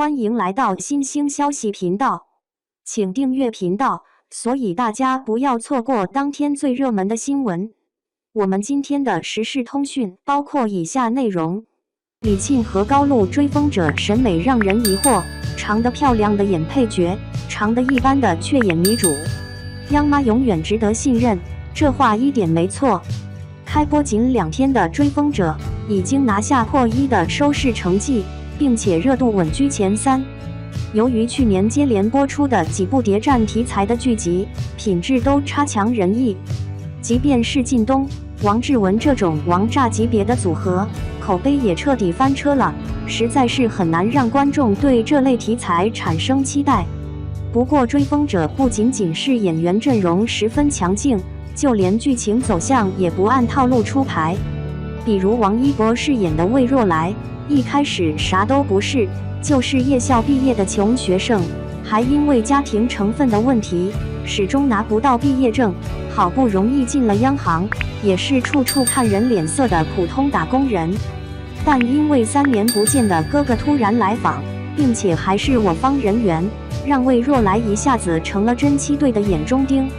欢迎来到新兴消息频道，请订阅频道，所以大家不要错过当天最热门的新闻。我们今天的时事通讯包括以下内容：李沁和高露追风者审美让人疑惑，长得漂亮的演配角，长得一般的却演女主。央妈永远值得信任，这话一点没错。开播仅2天的追风者已经拿下破1的收视成绩，并且热度稳居前3。由于去年接连播出的几部谍战题材的剧集品质都差强人意，即便是靳东、王志文这种王炸级别的组合，口碑也彻底翻车了，实在是很难让观众对这类题材产生期待。不过追风者不仅仅是演员阵容十分强劲，就连剧情走向也不按套路出牌。比如王一博饰演的魏若来，一开始啥都不是，就是夜校毕业的穷学生，还因为家庭成分的问题，始终拿不到毕业证，好不容易进了央行，也是处处看人脸色的普通打工人。但因为3年不见的哥哥突然来访，并且还是我方人员，让魏若来一下子成了侦缉队的眼中钉。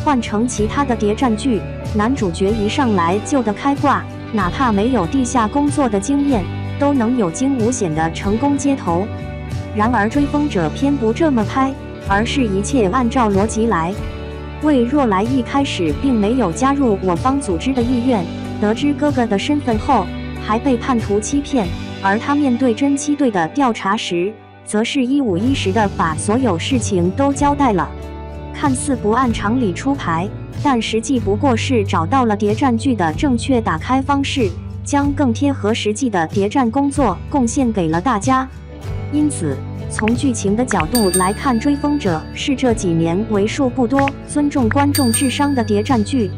换成其他的谍战剧，男主角一上来就得开挂，哪怕没有地下工作的经验，都能有惊无险的成功接头。然而追风者偏不这么拍，而是一切按照逻辑来。魏若来一开始并没有加入我方组织的意愿，得知哥哥的身份后，还被叛徒欺骗，而他面对侦缉队的调查时，则是一五一十的把所有事情都交代了。看似不按常理出牌，但实际不过是找到了谍战剧的正确打开方式，将更贴合实际的谍战工作贡献给了大家。因此，从剧情的角度来看，追风者是这几年为数不多尊重观众智商的谍战剧。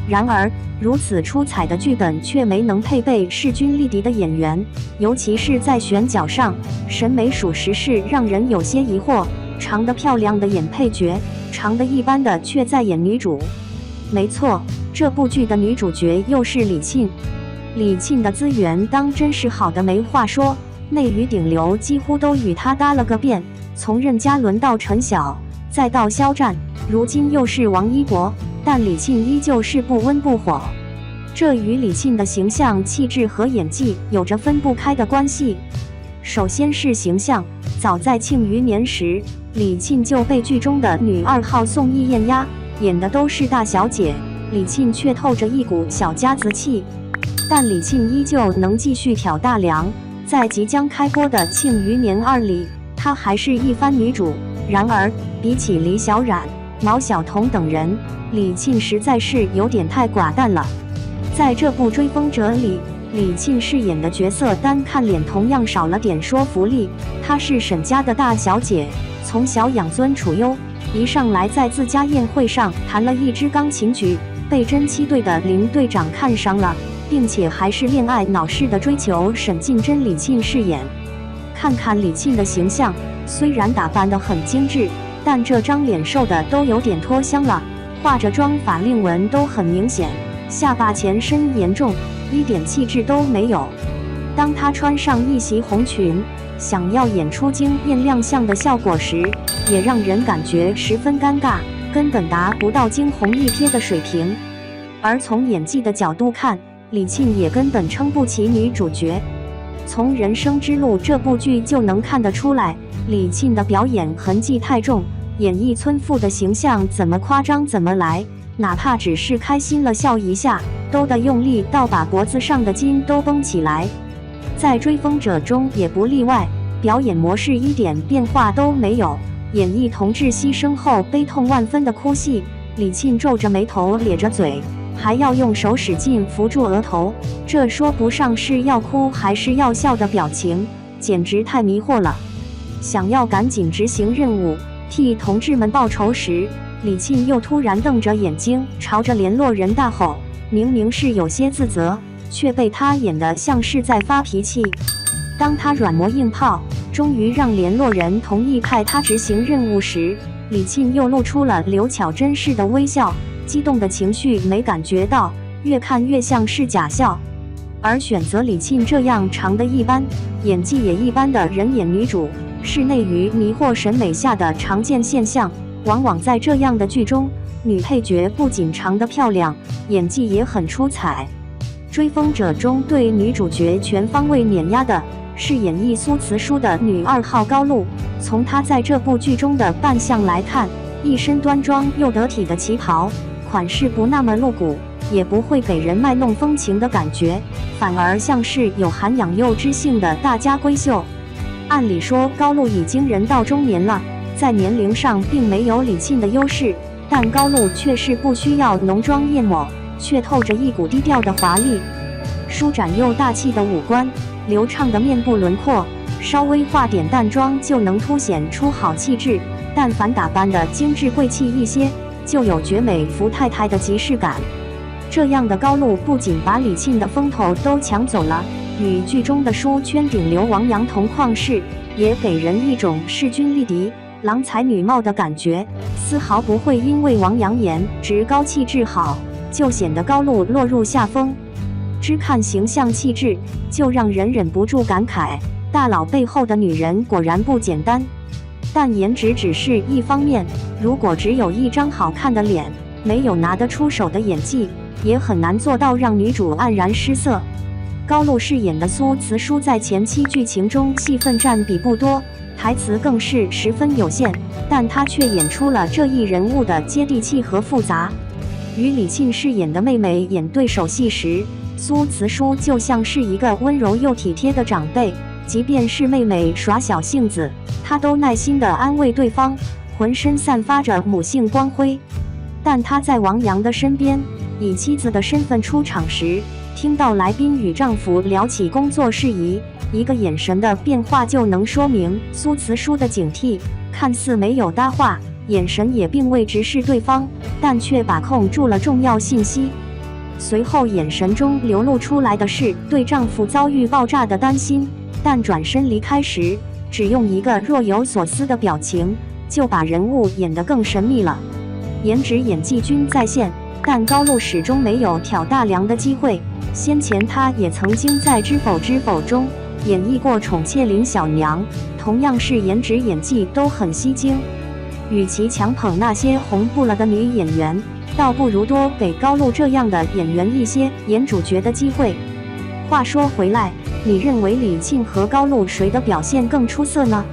然而，如此出彩的剧本却没能配备势均力敌的演员，尤其是在选角上，审美属实是让人有些疑惑。长得漂亮的演配角，长得一般的却在演女主。没错，这部剧的女主角又是李沁。李沁的资源当真是好的没话说，内娱顶流几乎都与她搭了个遍，从任嘉伦到陈晓，再到肖战，如今又是王一博，但李沁依旧是不温不火。这与李沁的形象、气质和演技有着分不开的关系。首先是形象，早在《庆余年》时，李沁就被剧中的女2号宋轶艳压，演的都是大小姐，李沁却透着一股小家子气。但李沁依旧能继续挑大梁，在即将开播的《庆余年2》里，她还是一番女主。然而，比起李小冉、毛晓彤等人，李沁实在是有点太寡淡了。在这部《追风者》里，李沁饰演的角色单看脸同样少了点说服力。她是沈家的大小姐，从小养尊处优，一上来在自家宴会上弹了一支钢琴曲，被侦缉队的林队长看上了，并且还是恋爱脑式的追求沈静珍。李沁饰演。看看李沁的形象，虽然打扮得很精致，但这张脸瘦的都有点脱香了，化着妆法令纹都很明显，下巴前深严重，一点气质都没有。当她穿上一袭红裙，想要演出惊艳亮相的效果时，也让人感觉十分尴尬，根本达不到惊鸿一瞥的水平。而从演技的角度看，李沁也根本撑不起女主角。从《人生之路》这部剧就能看得出来，李沁的表演痕迹太重，演绎村妇的形象怎么夸张怎么来，哪怕只是开心了笑一下，都得用力到把脖子上的筋都绷起来。在追风者中也不例外，表演模式一点变化都没有，演绎同志牺牲后悲痛万分的哭戏，李沁皱着眉头咧着嘴，还要用手使劲扶住额头，这说不上是要哭还是要笑的表情，简直太迷惑了。想要赶紧执行任务，替同志们报仇时，李沁又突然瞪着眼睛朝着联络人大吼，明明是有些自责，却被他演得像是在发脾气。当他软磨硬泡，终于让联络人同意派他执行任务时，李沁又露出了刘巧珍式的微笑，激动的情绪没感觉到，越看越像是假笑。而选择李沁这样长得一般、演技也一般的人演女主，是内娱迷惑审美下的常见现象。往往在这样的剧中，女配角不仅长得漂亮，演技也很出彩。《追风者》中对女主角全方位碾压的是演绎苏慈书的女2号高露。从她在这部剧中的扮相来看，一身端庄又得体的旗袍，款式不那么露骨，也不会给人卖弄风情的感觉，反而像是有涵养又知性的大家闺秀。按理说高露已经人到中年了，在年龄上并没有李沁的优势，但高露却是不需要浓妆艳抹，却透着一股低调的华丽。舒展又大气的五官，流畅的面部轮廓，稍微化点淡妆就能凸显出好气质。但凡打扮的精致贵气一些，就有绝美福太太的即视感。这样的高露不仅把李沁的风头都抢走了，与剧中的书圈顶流王阳同框式，也给人一种势均力敌、郎才女貌的感觉，丝毫不会因为王阳颜值高气质好，就显得高露落入下风。只看形象气质，就让人忍不住感慨，大佬背后的女人果然不简单。但颜值只是一方面，如果只有一张好看的脸，没有拿得出手的演技，也很难做到让女主黯然失色。高露饰演的苏慈书在前期剧情中戏份占比不多，台词更是十分有限，但她却演出了这一人物的接地气和复杂。与李沁饰演的妹妹演对手戏时，苏慈书就像是一个温柔又体贴的长辈，即便是妹妹耍小性子，她都耐心地安慰对方，浑身散发着母性光辉。但她在王阳的身边，以妻子的身份出场时，听到来宾与丈夫聊起工作事宜，一个眼神的变化就能说明苏慈书的警惕。看似没有搭话，眼神也并未直视对方，但却把控住了重要信息。随后眼神中流露出来的是对丈夫遭遇爆炸的担心，但转身离开时，只用一个若有所思的表情，就把人物演得更神秘了。颜值演技均在线，但高露始终没有挑大梁的机会。先前她也曾经在《知否知否》中演绎过宠妾林小娘，同样是颜值演技都很吸睛。与其强捧那些红不了的女演员，倒不如多给高露这样的演员一些演主角的机会。话说回来，你认为李沁和高露谁的表现更出色呢？